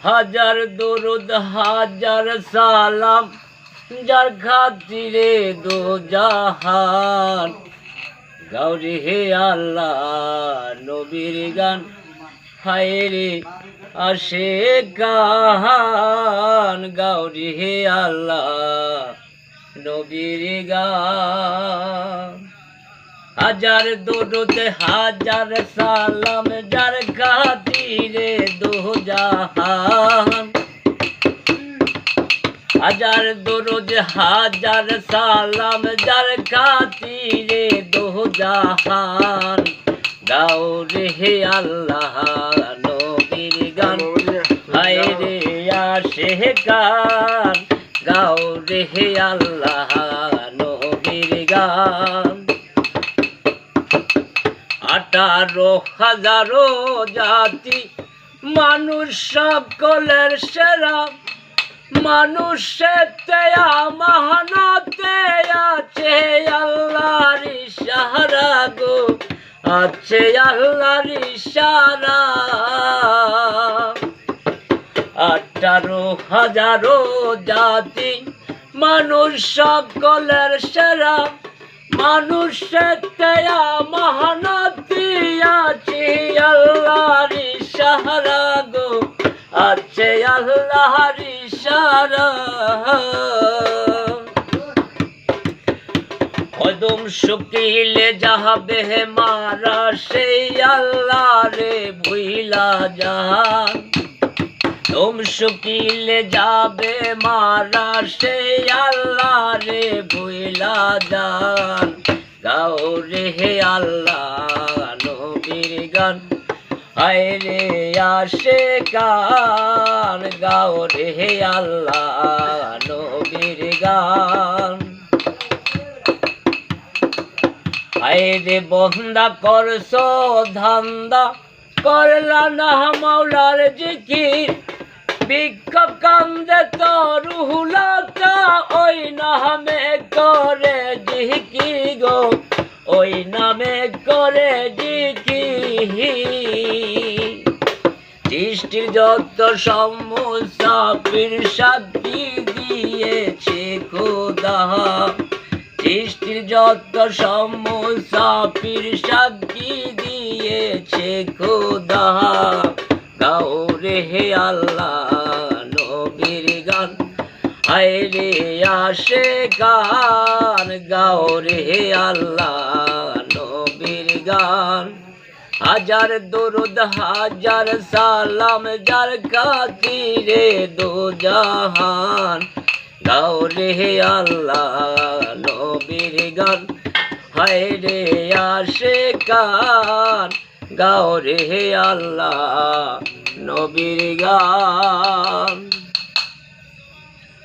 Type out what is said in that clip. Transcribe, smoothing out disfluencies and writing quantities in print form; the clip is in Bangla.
হাজার দরুদ হাজার সালাম যার খাতিরে দো জাহান। গাউরে হে আল্লাহ নবীর গান, হায় রে আসে গান। গাউরে হে আল্লাহ নবীর গান। হাজার দরুদ হাজার সালাম যার খাতিরে দো জাহান। হাজার দরুদ হাজার সালাম যার খাতিরে দো জাহান। গাউরে হে আল্লাহ নবীর গান, হায় রে আসে গান। গাউরে হে আল্লাহ নবীর গান। 18,000 জাতি মানুষ সকলের সেরা। মানুষেতে আমানতে আছে আল্লাহর ইশারা গো, আছে আল্লাহর ইশারা। 18,000 জাতি মানুষ সকলের সেরা। মানুষেতে আমানতি আছে আল্লাহর ইশারা গো, আছে আল্লাহর ইশারা। কদম শুকিলে যাবে মারা সেই আল্লাহ রে ভুইলা যান। কদম শুকিলে যাবে মারা সেই আল্লাহ রে ভুইলা যান। গাউরে হে আল্লাহ নবীর গান, হায় রে আসে গান। গাউরে হে আল্লাহ নবীর গান। হায় রে বন্দা করছো ধান্দা, করলা না মাওলার জিকির। বিক্ষোভ কান্দে তো রুহুলতা, ওই নামে করে জিকি গো, ওই নামে করে জিকি। সৃষ্টির যত সমুসাফির সাক্ষী দিয়েছে খোদা। সৃষ্টির যত সমুসাফির সাক্ষী দিয়েছে খোদা। গাউরে হে আল্লাহ নবীর গান, হায় রে আসে গান। গাউরে হে আল্লাহ নবীর গান। হাজার দরুদ হাজার সালাম যার খাতিরে দো জাহান। গাউরে হে আল্লাহ নবীর গান, হায় রে আসে গান। গাউরে হে আল্লাহ নবীর গান।